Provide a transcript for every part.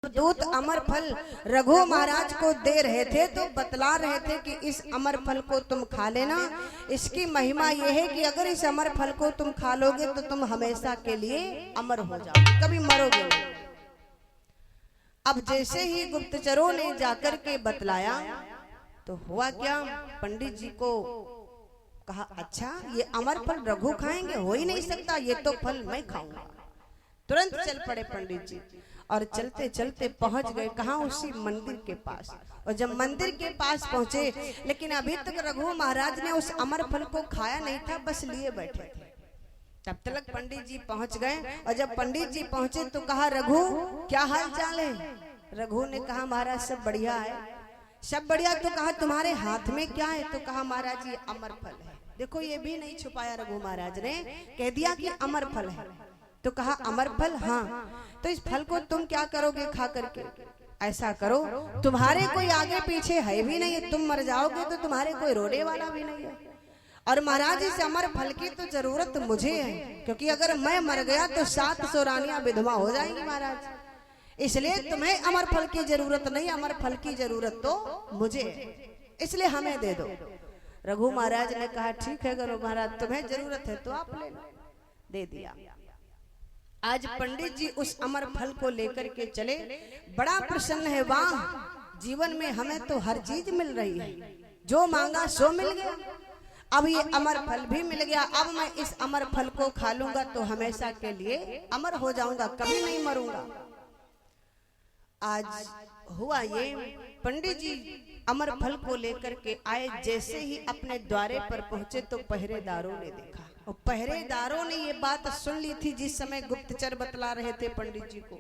दूत अमर फल रघु महाराज को दे रहे थे तो बतला रहे थे कि इस अमर फल को तुम खा लेना। इसकी महिमा यह है कि अगर इस अमर फल को तुम खा लोगे तो तुम हमेशा के लिए अमर हो जाओगे, कभी मरोगे नहीं। अब जैसे ही गुप्तचरों ने जाकर के बतलाया तो हुआ क्या, पंडित जी को कहा अच्छा ये अमर फल रघु खाएंगे, हो ही नहीं सकता, ये तो फल मैं खाऊंगा। तुरंत चल पड़े पंडित जी और चलते चलते पहुंच गए कहाँ, उसी मंदिर के पास। और जब मंदिर के पास पहुंचे, लेकिन अभी तक रघु महाराज ने उस अमर फल को खाया नहीं था, बस लिए बैठे थे। तब तक पंडित जी पहुंच गए और जब पंडित जी पहुंचे तो कहा रघु क्या हाल चाल है। रघु ने कहा महाराज सब बढ़िया है। सब बढ़िया, तो कहा तुम्हारे हाथ में क्या है, तो कहा महाराज ये अमर फल है। देखो ये भी नहीं छुपाया रघु महाराज ने, कह दिया कि अमर फल है। तो कहा अमर फल, हाँ तो इस फल को तुम क्या करोगे खा करके। ऐसा करो तुम्हारे कोई आगे पीछे है भी नहीं है, तुम मर जाओगे तो तुम्हारे कोई रोने वाला भी नहीं है। और महाराज इस अमर फल की तो जरूरत मुझे है, क्योंकि अगर मैं मर गया तो 700 रानियां विधवा हो जाएंगी महाराज, इसलिए तुम्हें अमर फल की जरूरत नहीं, अमर फल की जरूरत तो मुझे है, इसलिए हमें दे दो। रघु महाराज ने कहा ठीक है गुरु महाराज तुम्हें जरूरत है तो आप ले लो। दे दिया। आज पंडित जी उस अमर फल को लेकर के चले, बड़ा प्रसन्न है, वाह जीवन में हमें तो हर चीज मिल रही है, जो मांगा सो मिल गया। अब ये अमर फल भी मिल गया, अब मैं इस अमर फल को खा लूंगा तो हमेशा के लिए अमर हो जाऊंगा, कभी नहीं मरूंगा। आज हुआ ये, पंडित जी अमर फल को लेकर के आए, जैसे ही अपने द्वारे पर पहुंचे तो पहरेदारों ने देखा, और पहरेदारों ने ये बात सुन ली थी जिस समय गुप्तचर बतला रहे थे पंडित जी को।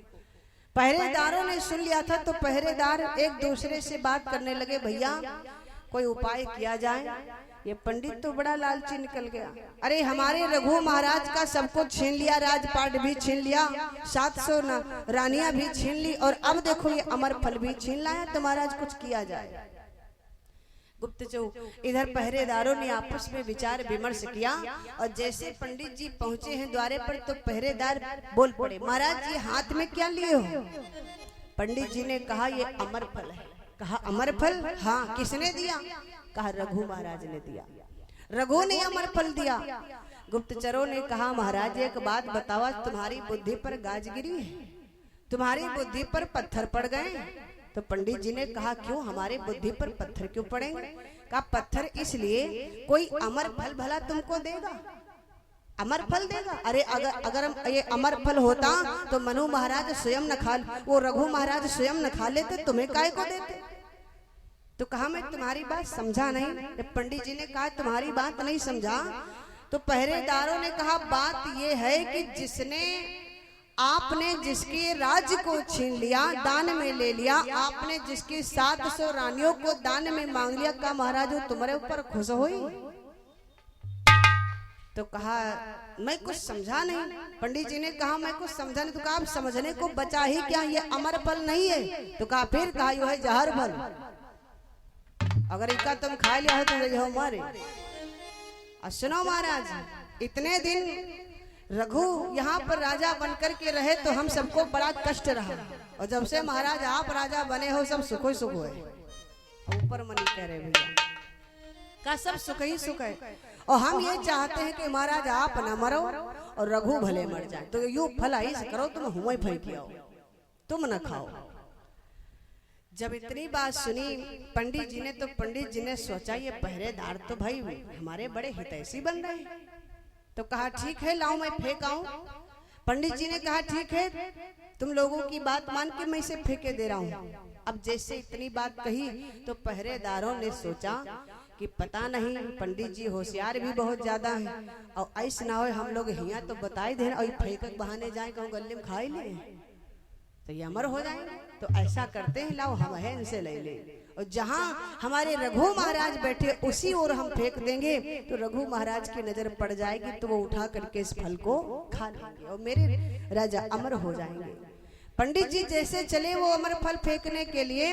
पहरेदारों ने सुन लिया था तो पहरेदार एक दूसरे से बात करने लगे, भैया कोई उपाय किया जाए। ये पंडित तो बड़ा लालची निकल गया, अरे हमारे रघु महाराज का सब कुछ छीन लिया, राजपाट भी छीन लिया, 700 रानियां भी छीन ली, और अब देखो ये अमर फल भी छीन लाया, तो महाराज कुछ किया जाए। गुप्तचर इधर पहरेदारों ने आपस में विचार विमर्श किया, और जैसे पंडित जी पहुंचे हैं द्वारे पर तो पहरेदार बोल पड़े, महाराज ये हाथ में क्या लिए हो। पंडित जी ने कहा ये अमर फल है। कहा अमर फल, हाँ किसने दिया। कहा रघु महाराज ने दिया। रघु ने अमर फल दिया। गुप्तचरों ने कहा महाराज एक बात बताओ, तुम्हारी बुद्धि पर गाज गिरी है, तुम्हारी बुद्धि पर पत्थर पड़ गए। तो पंडित जी ने कहा क्यों, हमारे बुद्धि पर पत्थर क्यों पड़ेंगे। कहा पत्थर इसलिए कोई अमर फल भला तुमको देगा, अमर फल देगा। अरे अगर ये अमर फल होता तो मनु महाराज स्वयं न खा, वो रघु महाराज स्वयं न खा लेते, तुम्हें काय को देते। तो कहा मैं तुम्हारी बात समझा नहीं। जब पंडित जी ने कहा तुम्हारी बात नहीं समझा, तो पहरेदारों ने कहा बात ये है कि जिसने आपने जिसके राज्य को छीन लिया, दान में ले लिया, आपने जिसकी 700 रानियों को दान में मांग लिया, का महाराज वो तुम्हारे ऊपर खुश हुई। तो कहा मैं कुछ समझा नहीं। पंडित जी ने कहा मैं कुछ समझा नहीं। तो कहा आप समझने को बचा ही क्या, ये अमर फल नहीं है। तो कहा फिर कहा यो है जहर फल, अगर इसका तुम खा लिया है तो ये मारे। और सुनो महाराज इतने दिन रघु यहाँ पर राजा बनकर के रहे तो हम सबको बड़ा कष्ट रहा, और जब से महाराज आप राजा बने हो सब सुख ही सुख है। ऊपर मनी कह रहे भैया का सब सुख ही सुख है, और हम ये चाहते हैं कि महाराज आप न मरो और रघु भले मर जाए। तो यू फला ही करो, तुम हुआ फेंक आओ, तुम न खाओ। जब इतनी बात सुनी पंडित जी ने, तो पंडित जी ने सोचा ये पहरेदार तो भाई हमारे बड़े हितैषी बन रहे हैं। तो कहा ठीक है लाओ मैं फेंक आऊं। पंडित जी ने कहा ठीक है तुम लोगों की बात मान के मैं इसे फेंके दे रहा हूं। अब जैसे इतनी बात कही तो पहरेदारों ने सोचा कि पता नहीं पंडित जी होशियार भी बहुत ज्यादा हैं, और ऐसा ना हो हम लोग हिया तो बताई दे और फेंक बहाने जाए कहूँ गले में खा ही ले तो ये अमर हो जाएंगे। तो ऐसा करते हैं लाओ हम है इनसे ले ले, और जहां हमारे रघु महाराज बैठे उसी ओर हम फेंक देंगे तो रघु महाराज की नजर पड़ जाएगी, तो वो उठा करके इस फल को खा लेंगे और मेरे राजा अमर हो जाएंगे। पंडित जी जैसे चले वो अमर फल फेंकने के लिए,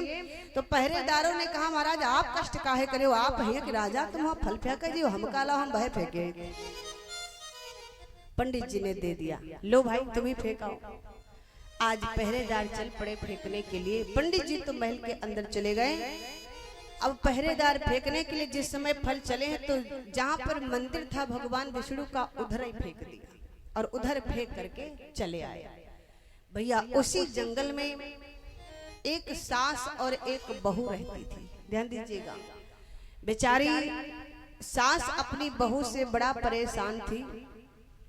तो पहरेदारों ने कहा महाराज आप कष्ट काहे करे हो, आप है कि राजा तुम वहां फल फेंक दियो, हम काला हम बह फेंके। पंडित जी ने दे दिया, लो भाई तुम ही फेंकाओ। आज पहरेदार चल पड़े फेंकने के लिए। पंडित जी तो महल के अंदर चले गए। अब पहरेदार फेंकने के लिए जिस समय फल चले हैं तो जहां पर मंदिर था भगवान विष्णु का उधर ही फेंक दिया और उधर फेंक करके चले आए। भैया उसी जंगल में एक सास और एक बहू रहती थी। ध्यान दीजिएगा, बेचारी सास अपनी बहू से बड़ा परेशान थी,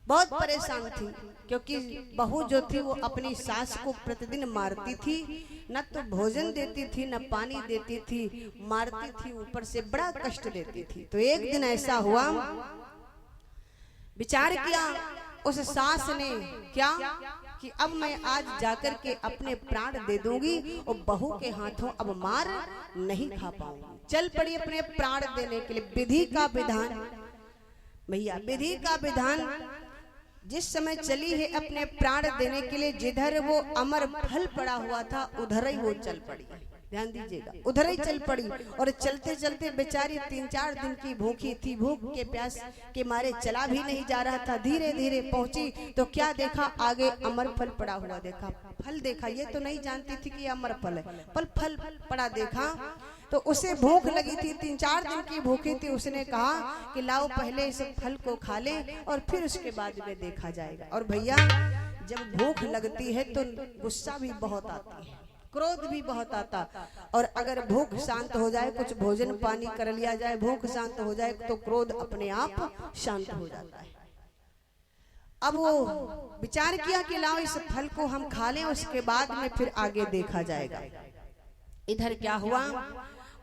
बहुत परेशान थी, क्योंकि बहू जो थी वो अपनी सास को प्रतिदिन मारती थी, न तो भोजन देती थी न पानी देती थी, मारती थी, ऊपर से बड़ा कष्ट देती थी। तो एक दिन ऐसा हुआ, विचार किया उस सास ने क्या कि अब मैं आज जाकर के अपने प्राण दे दूंगी और बहू के हाथों अब मार नहीं खा पाऊंगी। चल पड़ी अपने प्राण देने के लिए। विधि का विधान, भैया विधि का विधान, जिस समय चली है अपने प्राण देने के लिए, जिधर वो अमर फल पड़ा हुआ था उधर ही वो चल पड़ी। ध्यान दीजिएगा, उधर ही चल पड़ी और चलते चलते बेचारी 3-4 दिन की भूखी थी, भूख के प्यास के मारे चला भी नहीं जा रहा था। धीरे धीरे पहुंची तो क्या देखा, आगे अमर फल पड़ा हुआ देखा। फल देखा, ये तो नहीं जानती थी कि ये अमर फल है, पर फल पड़ा देखा तो उसे भूख लगी थी, 3-4 दिन की भूखी थी। उसने कहा कि लाओ पहले इस फल को खा ले और फिर उसके बाद में देखा जाएगा। और भैया जब भूख लगती है तो गुस्सा भी बहुत आती है, क्रोध भी बहुत आता, और अगर भूख शांत हो जाए, कुछ भोजन पानी कर लिया जाए, भूख शांत हो जाए तो क्रोध अपने आप शांत हो जाता है। अब वो विचार किया कि लाओ इस फल को हम खा लें, उसके बाद में फिर आगे देखा जाएगा। इधर क्या हुआ,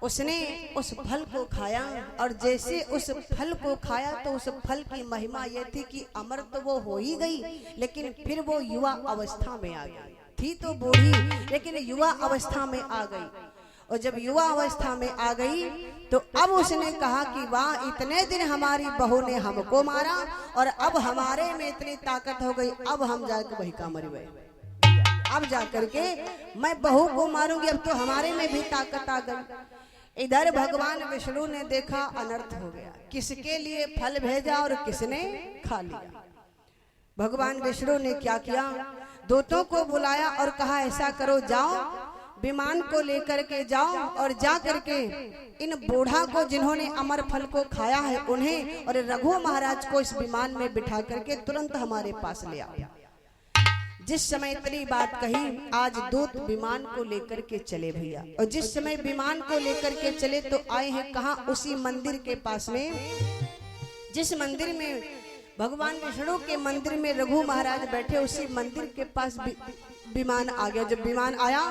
उसने उस फल को खाया और जैसे उस फल को खाया तो उस फल की महिमा यह थी कि अमर तो वो हो ही गई, लेकिन फिर वो युवा अवस्था में आ गई। थी तो बूढ़ी लेकिन युवा अवस्था में आ गई, और जब युवा अवस्था में आ गई तो अब उसने कहा कि वाह, इतने दिन हमारी बहू ने हमको मारा और अब हमारे में इतनी ताकत हो गई, अब हम जाकर वही का मर गए, अब जाकर के मैं बहू को मारूंगी, अब तो हमारे में भी ताकत आ गई। इधर भगवान विष्णु ने देखा अनर्थ हो गया, किसके लिए फल भेजा और किसने खा लिया। भगवान विष्णु ने क्या किया, दूतों को बुलाया और कहा ऐसा करो, जाओ विमान को लेकर के जाओ और जा करके इन बूढ़ा को जिन्होंने अमर फल को खाया है उन्हें और रघु महाराज को इस विमान में बिठा करके तुरंत हमारे पास ले आओ। जिस समय इतनी बात कही, आज दूत विमान को लेकर के चले भैया, और जिस समय विमान को लेकर के चले तो आए हैं कहाँ, उसी मंदिर के पास में, जिस मंदिर में भगवान विष्णु के मंदिर में रघु महाराज बैठे, उसी मंदिर के पास विमान आ गया। जब विमान आया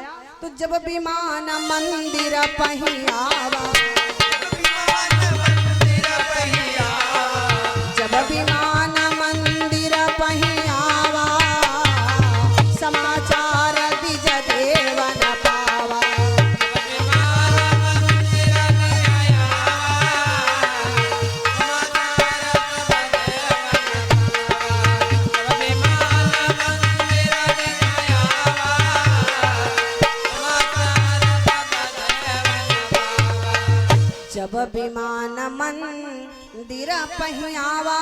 तो जब विमान मंदिर पहियावा, जब विमान मंदिर पहियावा, समाचार दिज देवन पावा। जब विमान मंदिर पहियावा,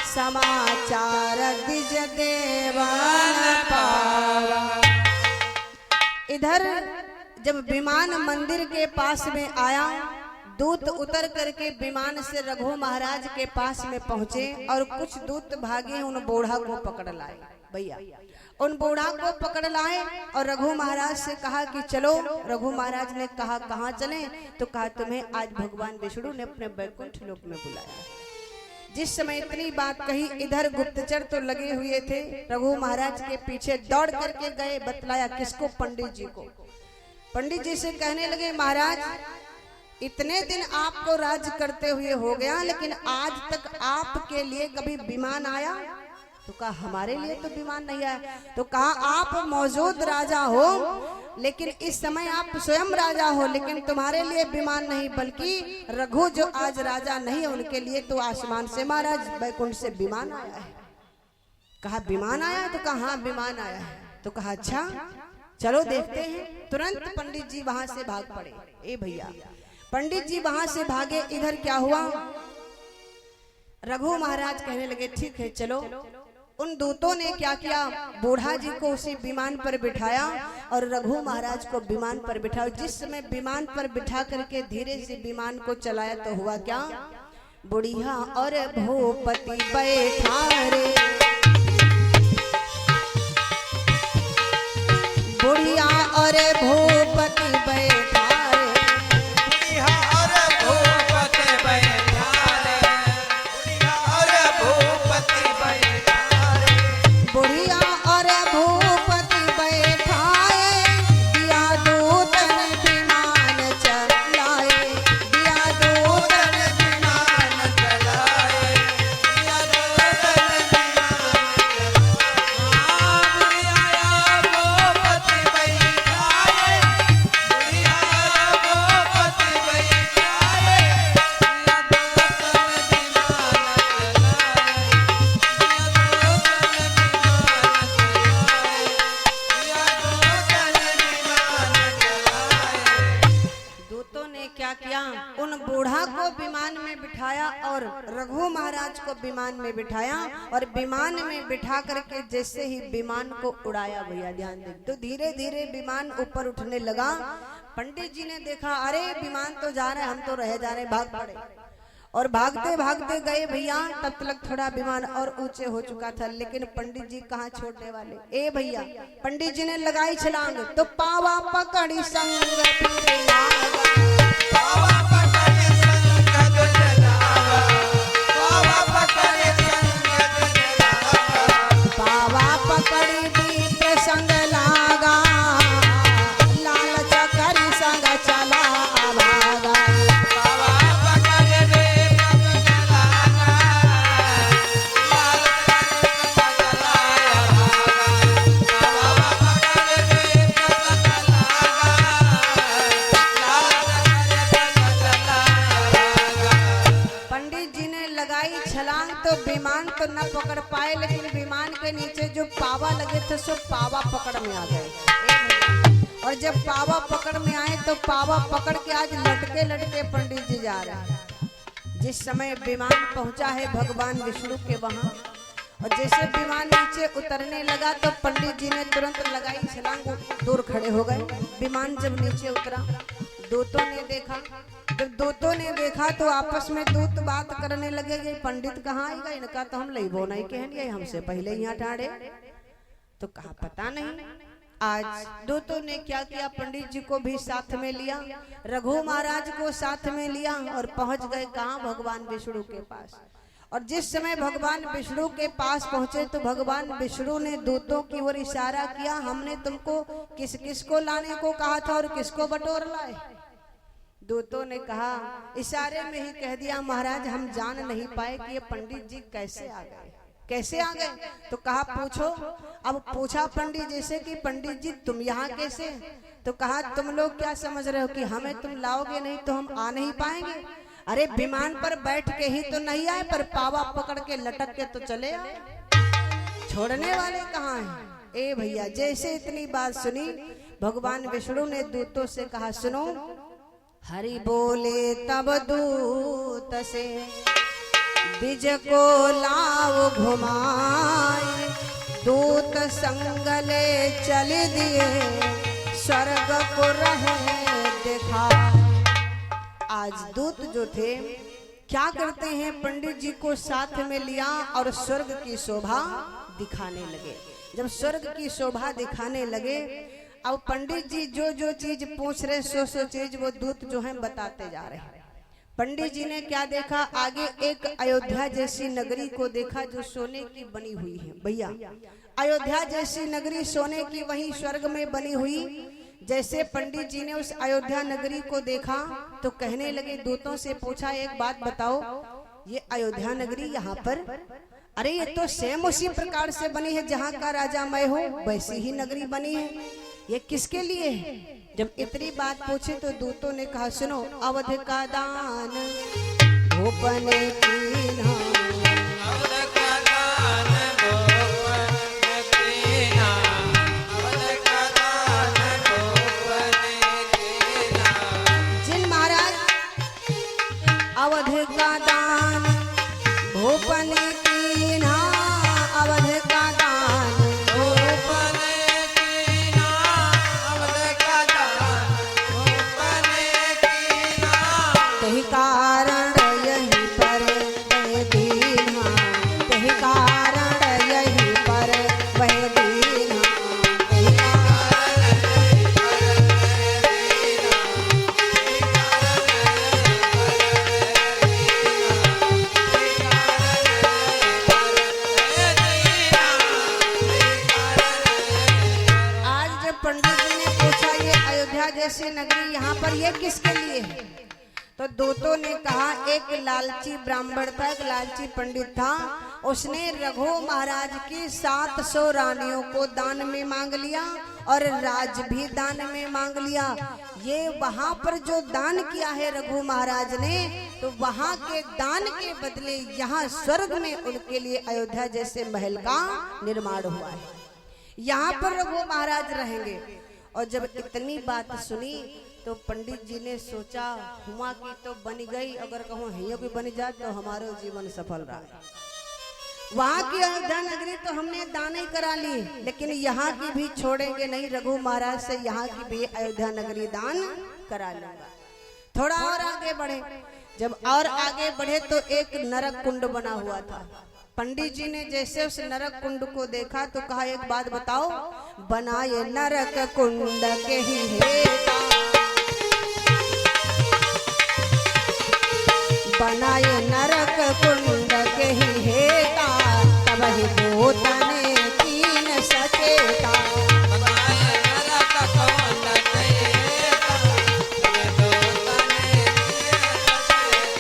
समाचार दिज देवन पावा। इधर जब विमान मंदिर के पास में आया, दूत उतर करके विमान से रघु महाराज के पास में पहुंचे और कुछ दूत भागे उन बूढ़ा को पकड़ लाए। भैया उन बूढ़ा को पकड़ लाए और रघु महाराज से कहा कि चलो। रघु महाराज ने कहा कहाँ चले, तो कहा तुम्हें आज भगवान विष्णु ने अपने वैकुंठ लोक में बुलाया। जिस समय इतनी बात कही, इधर गुप्तचर तो लगे हुए थे, रघु महाराज के पीछे दौड़ करके गए, बतलाया किसको, पंडित जी को। पंडित जी से कहने लगे महाराज, इतने दिन आपको राज करते हुए हो गया, लेकिन आज तक आपके लिए कभी विमान आया? तो कहा हमारे लिए तो विमान नहीं आया। तो कहा आप मौजूद राजा हो, लेकिन इस समय आप स्वयं राजा हो, लेकिन तुम्हारे लिए विमान नहीं, बल्कि रघु जो आज राजा नहीं है उनके लिए तो आसमान से महाराज वैकुंठ से विमान आया है। कहा विमान आया? तो कहा हाँ विमान आया है। तो कहा अच्छा चलो देखते हैं। तुरंत पंडित जी वहां से भाग पड़े। ए भैया पंडित जी वहां से भागे। इधर क्या हुआ, रघु महाराज कहने लगे ठीक है चलो। उन दूतों ने क्या किया, बूढ़ा जी को उसी विमान पर बिठाया और रघु महाराज को विमान पर बिठाया। जिस समय विमान पर बिठा करके धीरे से विमान को चलाया तो हुआ क्या, बुढ़िया और भूपति बैठा रे, बुढ़िया और भूपति बैठा रे, बुढ़िया और भूपति बैठा रे, बुढ़िया और भूपति बैठा रे, बुढ़िया और भूपति बैठाए, दिया दूतन विमान चलाए, दिया दूतन विमान चलाए, दिया दूतन विमान चलाए। भूपति बैठाए, बुढ़िया भूपति बैठाए, दिया दूतन विमान दूतों ने क्या किया, उन बूढ़ा को विमान में बिठाया और रघु महाराज को विमान में बिठाया और विमान में बिठा करके जैसे ही विमान को उड़ाया, भैया ध्यान दे, तो धीरे धीरे विमान ऊपर उठने लगा। पंडित जी ने देखा, अरे विमान तो जा रहा है, हम तो रह जा रहे, भाग पड़े और भागते भागते गए भैया। तब तक थोड़ा विमान और ऊंचे हो चुका था, लेकिन पंडित जी कहाँ छोड़ने वाले। ए भैया, पंडित जी ने लगाई छलांग तो पावा पकड़ी संग फिर लागा, पावा पकड़े संग जलावा, पावा पकड़े संग जलावा, पावा पकड़ी दीप संग लागा, लाल चकरी संग चला भागा, पावा पकड़े संग जलावा, लाल संग जलाया भागा, पावा पकड़े संग जलावा, लाल संग जलाया भागा। पंडित जी ने लगाई छलांग तो विमान तो न पकड़ पाए, लेकिन विमान के नीचे जो पावा लगे थे सो पावा पकड़ में आ गए। और जब पावा पकड़ में आए तो पावा पकड़ के आज लटके लटके पंडित जी जा रहे हैं। जिस समय विमान पहुंचा है भगवान विष्णु के वहां, और जैसे विमान नीचे उतरने लगा तो पंडित जी ने तुरंत लगाई छलांग, दूर खड़े हो गए। विमान जब नीचे उतरा, दूतों ने देखा, जब दूतों ने देखा तो आपस में दूत बात करने लगे, ये पंडित कहाँ आएगा, इनका तो हम लई बोना ही कहने, हमसे पहले यहाँ ठाड़े, तो कहा पता नहीं। आज दूतों ने क्या किया, पंडित जी को भी साथ में लिया, रघु महाराज को साथ में लिया और पहुंच गए कहाँ, भगवान विष्णु के पास। और जिस समय भगवान विष्णु के पास पहुंचे तो भगवान विष्णु ने दूतों की ओर इशारा किया, हमने तुमको किस किस को लाने को कहा था और किसको बटोर लाए। दूतों ने कहा, इशारे में ही कह दिया महाराज, हम जान नहीं पाए कि ये पंडित जी कैसे आ गए, कैसे आ गए। तो कहा पूछो। अब पूछा पंडित जैसे कि पंडित जी तुम यहाँ कैसे, तो कहा तुम लोग क्या समझ रहे हो कि हमें तुम लाओगे नहीं तो हम आ नहीं पाएंगे। अरे विमान पर बैठ के ही तो नहीं आए, पर पावा पकड़ के लटक के तो चले आए, छोड़ने वाले कहाँ हैं। ए भैया, जैसे इतनी बात सुनी भगवान विष्णु ने दूतों से कहा, सुनो, हरि बोले तब दूत से द्विज को लाओ घुमाए, दूत संगले चल दिए स्वर्ग को रहे देखा। आज दूत जो थे क्या करते हैं, पंडित जी को साथ में लिया और स्वर्ग की शोभा दिखाने लगे। जब स्वर्ग की शोभा दिखाने लगे, अब पंडित जी जो जो चीज पूछ रहे सो चीज वो दूत जो है बताते जा रहे हैं। पंडित जी ने क्या देखा, आगे एक अयोध्या जैसी नगरी को देखा जो सोने की बनी हुई है। भैया, अयोध्या जैसी नगरी सोने की वहीं स्वर्ग में बनी हुई। जैसे पंडित जी ने उस अयोध्या नगरी को देखा तो कहने लगे, दूतों से पूछा, एक बात बताओ, ये अयोध्या नगरी यहाँ पर, अरे ये तो सेम उसी प्रकार से बनी है जहाँ का राजा मैं हूँ, वैसी ही नगरी बनी है, ये किसके लिए है। जब इतनी बात पूछे तो दूतों ने कहा, सुनो, अवध का दान भूपन कीन्हा, अवध का दान भूपन कीन्हा, अवध का दान भूपन कीन्हा। जिन महाराज अवध का दान भूपन कीन्हा, अवध पूछा ये अयोध्या जैसी नगरी यहाँ पर ये किसके लिए है? तो दूतों ने कहा एक लालची ब्राह्मण था, एक लालची पंडित था, उसने रघु महाराज की 700 रानियों को दान में मांग लिया और राज भी दान में मांग लिया। ये वहां पर जो दान किया है रघु महाराज ने, तो वहां के दान के बदले यहाँ स्वर्ग में उनके लिए अयोध्या जैसे महल का निर्माण हुआ है। यहाँ पर रघु महाराज रहेंगे। और जब इतनी बात सुनी तो पंडित जी ने सोचा हुआ की तो बन गई, अगर कहूँ हियो की बन जाए तो हमारा जीवन सफल रहा। वहाँ की अयोध्या नगरी तो हमने दान ही करा ली, लेकिन यहाँ की भी छोड़ेंगे नहीं, रघु महाराज से यहाँ की भी अयोध्या नगरी दान करा लूंगा। थोड़ा और आगे बढ़े। जब और आगे बढ़े तो एक नरक कुंड बना हुआ था। पंडित जी ने जैसे उस नरक कुंड को देखा तो कहा एक बात बताओ, बनाए नरक कुंड के ही हेता, बनाए नरक कुंड के ही हेता, तब ही दूतने कीन सचेता। बनाए नरक कुंड के हेता, तब दूतने कीन सचेता। बनाए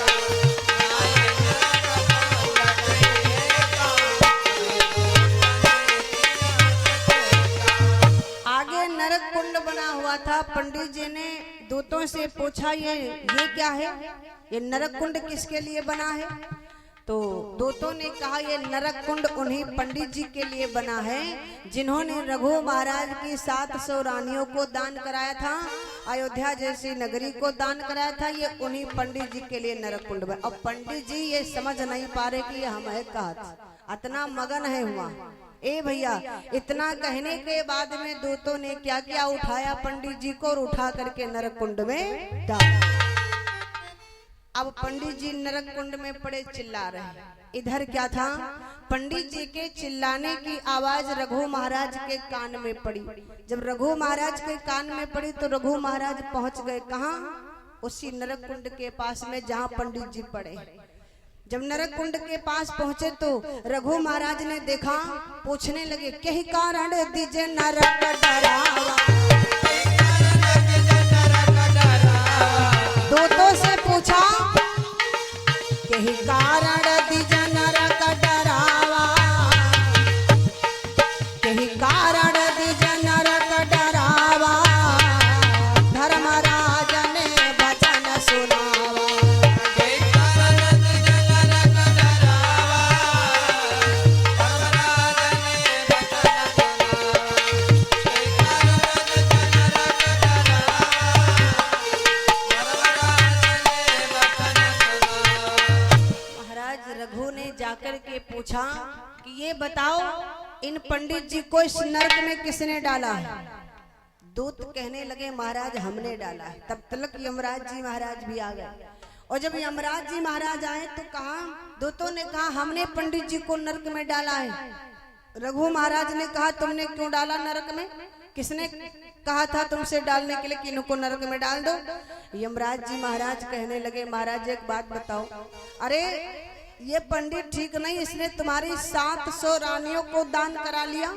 नरक कुंड के हेता, तब दूतने कीन सचेता। आगे नरक कुंड बना हुआ था। पंडित जी ने दूतों से पूछा ये क्या है, ये नरक कुंड किसके लिए बना है? तो दूतों ने कहा ये नरक कुंड उन्हीं पंडित जी के लिए बना है जिन्होंने रघु महाराज की 700 रानियों को दान कराया था, अयोध्या जैसी नगरी को दान कराया था। ये उन्हीं पंडित जी के लिए नरक कुंड बना। अब पंडित जी ये समझ नहीं पा रहे कि ये हम है कहा, इतना मगन है हुआ। ए भैया, इतना कहने के बाद में दूतों ने क्या क्या उठाया पंडित जी को और उठा करके नरक कुंड में डाला। अब पंडित जी नरक कुंड में पड़े चिल्ला रहे। इधर क्या था, पंडित जी के चिल्लाने की आवाज रघु महाराज के कान में पड़ी। जब रघु महाराज के कान में पड़ी तो रघु महाराज पहुंच गए कहाँ, उसी नरक कुंड के पास में जहाँ पंडित जी पड़े। जब नरक कुंड के पास पहुंचे तो रघु महाराज ने देखा, पूछने लगे कहीं कारण दीजे नरक डरावा। दूतों से पूछा कहीं कारण दीजे नरक डरावा, कहीं कारण दीजे नरक डरावा, धर्मराज ने वचन सुनावा। जाकर के पूछा कि ये बताओ इन पंडित जी को इस नरक में किसने डाला है? दूत कहने लगे महाराज हमने डाला है। तब तक यमराज जी महाराज भी आ गए। और जब यमराज जी महाराज आए तो कहा, दूतों ने कहा हमने पंडित जी को नरक में डाला है। रघु महाराज ने कहा तुमने क्यों डाला नरक में, किसने कहा था तुमसे डालने के लिए कि इनको नरक में डाल दो? यमराज जी महाराज कहने लगे महाराज एक बात बताओ, अरे ये पंडित ठीक नहीं, इसने तुम्हारी 700 रानियों को दान करा लिया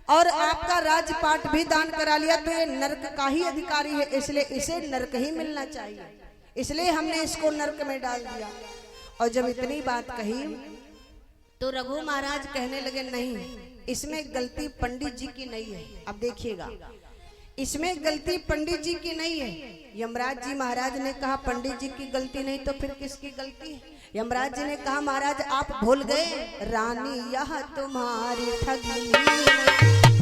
और आपका राजपाट भी दान करा लिया, तो ये नरक का ही अधिकारी है, इसलिए इसे नरक ही मिलना चाहिए, इसलिए हमने इसको नरक में डाल दिया। और जब इतनी बात कही तो रघु महाराज कहने लगे नहीं, इसमें गलती पंडित जी की नहीं है। अब देखिएगा, इसमें गलती पंडित जी की नहीं है। यमराज जी महाराज ने कहा पंडित जी की गलती नहीं तो फिर किसकी गलती है? यमराज जी ने कहा महाराज आप भूल गए, रानी यह तुम्हारी ठगी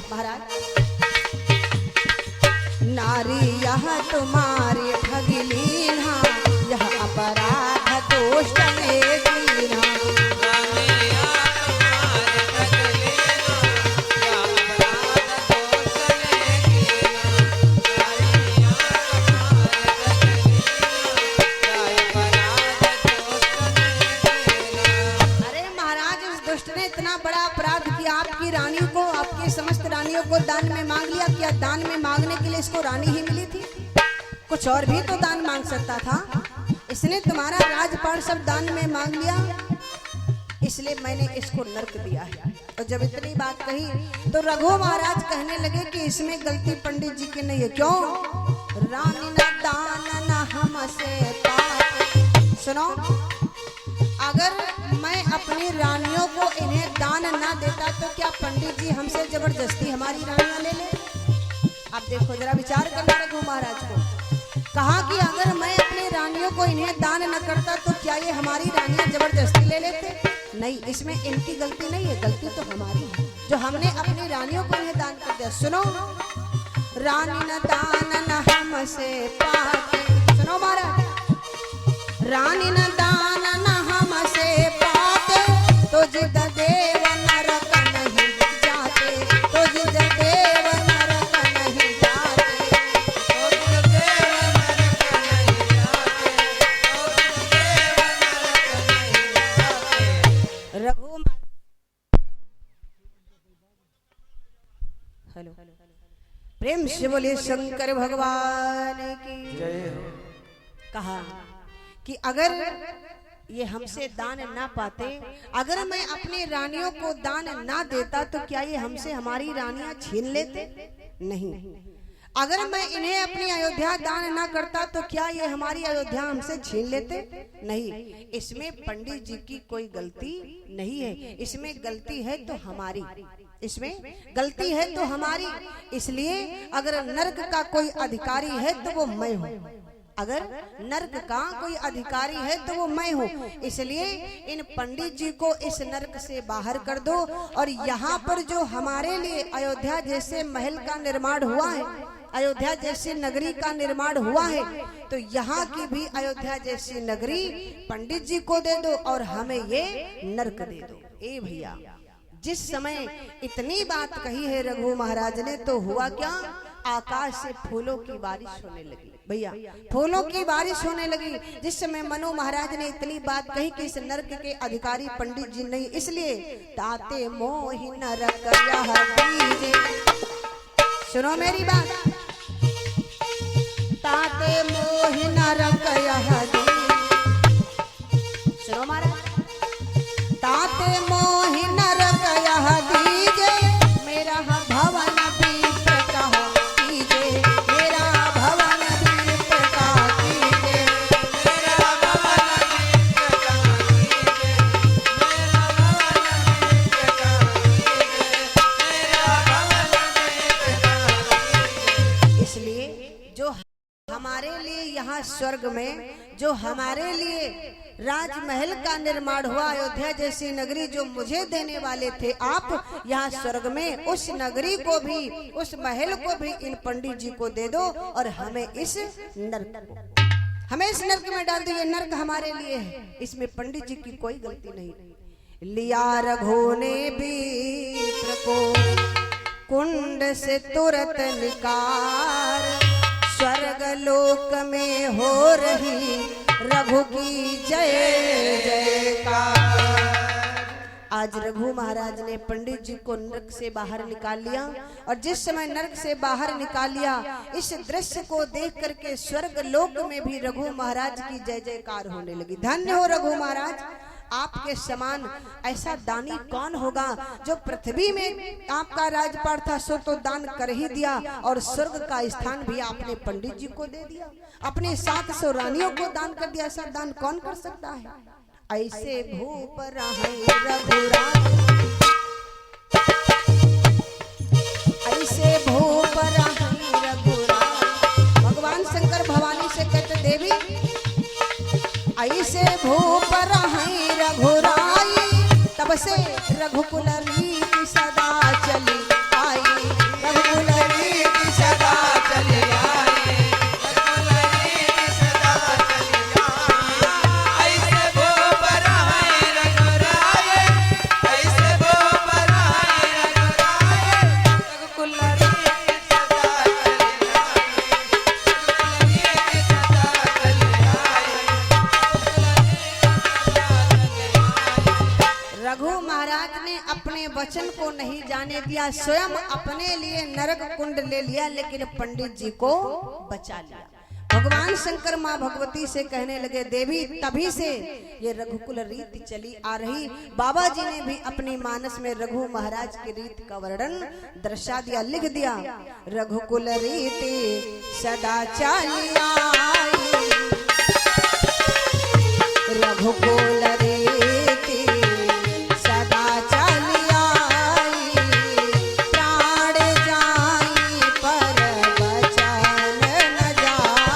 महाराज, नारी यह तुम्हारी ठगी लीना, यह अपराध दोष ने कीना। आपकी रानी को, आपकी समस्त रानियों को दान में मांग लिया। क्या दान में मांगने के लिए इसको रानी ही मिली थी? कुछ और भी तो दान मांग सकता था। इसने तुम्हारा राजपाट सब दान में मांग लिया, इसलिए मैंने इसको नरक दिया है। और जब इतनी बात कही तो रघु महाराज कहने लगे कि इसमें गलती पंडित जी की नहीं है। क्यों? रानी न दान न हमसे पाते। सुनो, अगर मैं अपनी रानियों को इन्हें दान ना देता तो क्या पंडित जी हमसे जबरदस्ती हमारी रानियां ले ले? आप देखो, जरा विचार करना रघु महाराज को। कहा कि अगर मैं अपनी रानियों को इन्हें दान न करता तो क्या ये हमारी रानियां जबरदस्ती ले लेते? नहीं, इसमें इनकी गलती नहीं है, गलती तो हमारी है जो हमने अपनी रानियों को इन्हें दान कर दिया। सुनो, रानी न दान न हमसे पाते। सुनो महाराज, रानी न दान न हमसे पाते, तो जिद देव नरक नहीं जाते, तो जिद देव नरक नहीं जाते, तो जिद देव नरक नहीं जाते, तो जिद देव नरक नहीं जाते। रघु हेलो प्रेम से बोले शंकर भगवान की जय हो। कहा कि अगर ये हमसे दान ना पाते, अगर मैं अपनी रानियों को दान ना देता तो क्या ये हमसे हमारी रानियां छीन लेते? नहीं। अगर मैं इन्हें अपनी अयोध्या दान ना करता तो क्या ये हमारी अयोध्या हमसे छीन लेते? नहीं। इसमें पंडित जी की कोई गलती नहीं है, इसमें गलती है तो हमारी, इसमें गलती है तो हमारी। इसलिए अगर नर्क का कोई अधिकारी है तो वो मैं हूँ, अगर नर्क का कोई अधिकारी है तो वो मैं हूँ। इसलिए इन पंडित जी को इस नर्क से बाहर कर दो। और यहाँ पर जो हमारे लिए अयोध्या जैसे महल का निर्माण हुआ है, अयोध्या जैसी नगरी का निर्माण हुआ है, तो यहाँ की भी अयोध्या जैसी नगरी पंडित जी को दे दो और हमें ये नर्क दे दो। ए भैया, जिस समय इतनी बात कही है रघु महाराज ने तो हुआ क्या? आकाश से फूलों की बारिश होने लगी। भैया, फूलों की बारिश होने लगी। जिस समय मनु महाराज ने इतनी बात कही कि इस नरक के अधिकारी पंडित जी नहीं, इसलिए ताते मोहि नरक यह बीजे। सुनो मेरी बात, ताते मोहि नरक यह बीजे। सुनो महाराज, ताते मोहि नरक यह दीजे, मेरा भवन स्वर्ग में जो हमारे लिए राजमहल का निर्माण हुआ, अयोध्या जैसी नगरी जो मुझे देने वाले थे आप, यहाँ स्वर्ग में उस नगरी को भी, उस महल को भी इन पंडित जी को दे दो और हमें इस नर्क, हमें इस नर्क में डाल दो। ये नर्क हमारे लिए है, इसमें पंडित जी की कोई गलती नहीं। लिया रघु ने बीत्र को कुंड से तुरंत निकार, स्वर्ग लोक में हो रही रघु की जय जयकार। आज रघु महाराज ने पंडित जी को नरक से बाहर निकाल लिया, और जिस समय नरक से बाहर निकाल लिया, इस दृश्य को देख करके स्वर्ग लोक में भी रघु महाराज की जय जयकार होने लगी। धन्य हो रघु महाराज, आपके समान ऐसा दानी कौन होगा जो पृथ्वी में आपका राजपाट था सो तो दान कर ही दिया, और स्वर्ग का स्थान भी आपने पंडित जी को दे दिया, अपने 700 रानियों को दान कर दिया। ऐसा दान कौन कर सकता है? ऐसे भूप रहे रघुराई, ऐसे भूप रहे रघुराई। भगवान शंकर भवानी से कहते देवी ऐसे भूप रहे रघुराई, तब से रघुकुल रीति सदा चली आई, रघुकुल रीति सदा चली आई, रघुकुल रीति सदा चली आई। ऐसे भूप रहे रघुराई, ऐसे भूप रहे रघुराई, रघुकुल रीति सदा चली आई, रघुकुल रीति सदा चली आई। रघु महाराज ने अपने वचन को नहीं जाने दिया, स्वयं अपने लिए नरक कुंड ले लिया, लेकिन पंडित जी को बचा लिया। भगवान शंकर माँ भगवती से कहने लगे देवी तभी से ये रघुकुल रीति चली आ रही। बाबा जी ने भी अपनी मानस में रघु महाराज की रीत का वर्णन दर्शा दिया, लिख दिया। रघुकुल रीति सदा चली आई, रघुकुल रीति सदा चली आई, प्राण जाई पर वचन न जाई।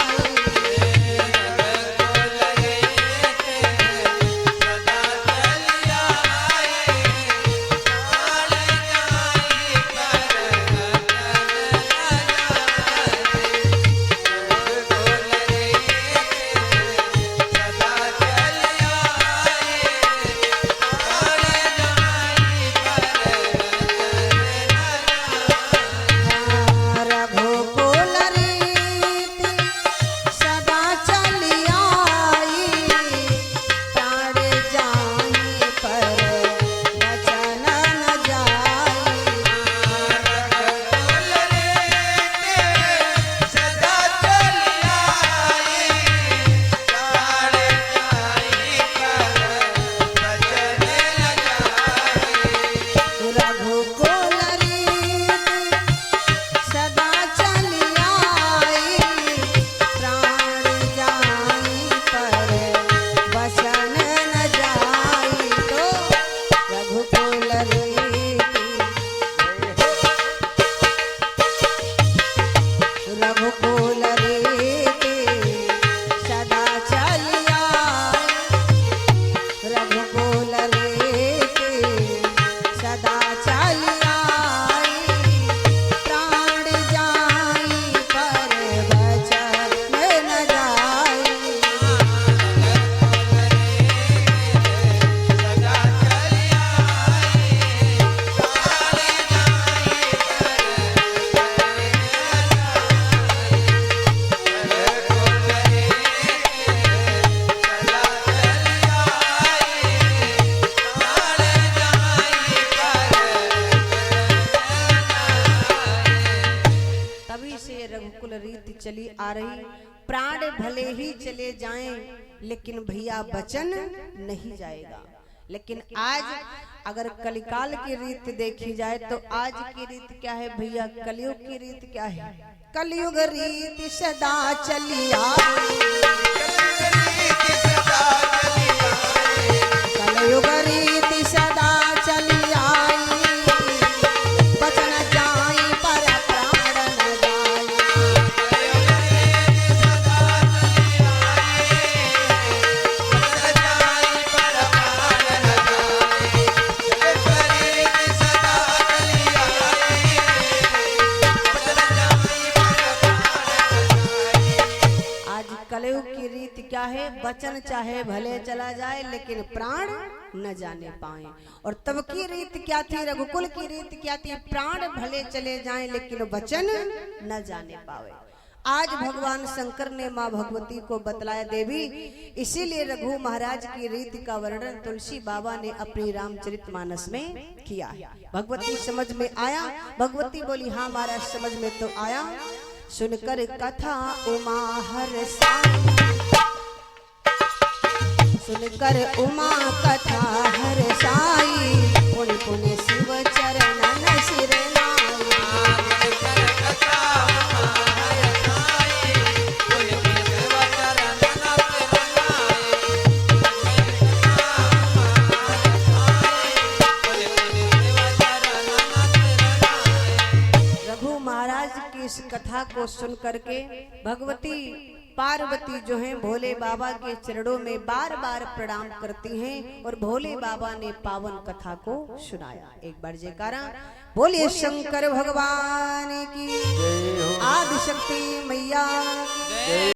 रघुकुल रीति सदा चली आई, प्राण जाई पर वचन न जाई। रघुकुल रीति सदा चली आई, प्राण जाई पर वचन न जाई। तो रघुकुल रीति, रघुकुल रीति सदा चली आई, रघुकुल रीति सदा चली आई, प्राण जाई पर वचन न जाई। तभी से ये रघुकुल रीति चली आ रही। प्राण भले ही चले जाएं लेकिन भैया वचन नहीं जाएगा। लेकिन आज अगर कलिकाल की रीत देखी जाए तो आज की रीत क्या है भैया? कलयुग की रीत क्या है? कलयुग रीति सदा चली आई, कलयुग रीति सदा चली आई, वचन जाई पर प्राण न जाई। आज कलयुग की रीति क्या है? वचन चाहे भले चला जाए लेकिन प्राण न जाने पाए। और तब की रीत क्या थी? रघुकुल की रीत क्या थी? प्राण भले चले जाएं लेकिन वचन न जाने पावे। आज भगवान शंकर ने माँ भगवती को बतलाया देवी, इसीलिए रघु महाराज की रीति का वर्णन तुलसी बाबा ने अपनी रामचरितमानस में किया। भगवती समझ में आया? भगवती बोली हाँ महाराज समझ में तो आया। सुनकर कथा उमा हरसाई, सुनकर उमा कथा हरसाई, पुण्य पुण्य शिव चरणन सिर नाई। रघु महाराज की इस कथा को सुन करके भगवती पार्वती जो हैं भोले बाबा के चरणों में बार बार प्रणाम करती हैं और भोले बाबा ने पावन कथा को सुनाया। एक बार जयकारा बोलिए शंकर भगवान की, आदि शक्ति मैया की।